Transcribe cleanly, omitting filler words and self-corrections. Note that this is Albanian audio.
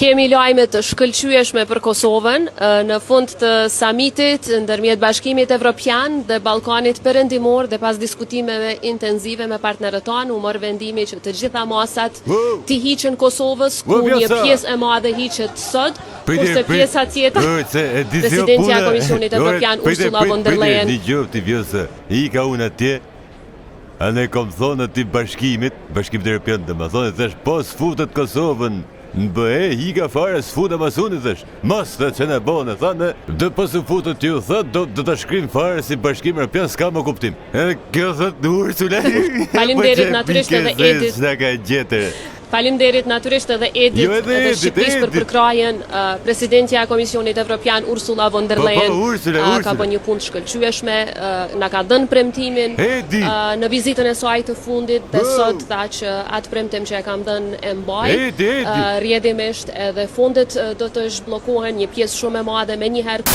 Kemi lajme të shkëlqyeshme për Kosovën në fund të samitit ndërmjet Bashkimit Evropian dhe Ballkanit Perëndimor dhe pas diskutimeve intenzive me partnerët tanë u mor vendimi që të gjitha masat të hiqen Kosovës, ku një pjesë e madhe hiqet sot, kurse pjesa tjetër Presidentja e Komisionit Evropian Ursula von der Leyen. I ka unë atje, a ne kom thonë ati bashkimit Evropian dhe më thonë, thash, po s'futet Kosovën në bëhe, hi ka fare, s'futa masuni, thash, mas dhe që ne bone, thane, dhe po s'futet ju, thët, do të shkrim fare si Bashkim Evropian, s'ka më kuptim. Edhe kjo thët, Ursula, Faleminderit natyrisht edhe Edit. Faleminderit natyrisht edhe Edit dhe Shqipërisë për përkrajen. Presidentja e Komisionit Evropian Ursula von der Leyen ka bërë një punë shkëlqyeshme, na ka dhënë premtimin në vizitën e saj të fundit dhe sot tha që atë premtim që e kam dhënë e mbaj. Rrjedhimisht edhe fondet do të zhbllokohen, një pjesë shumë e madhe menjëherë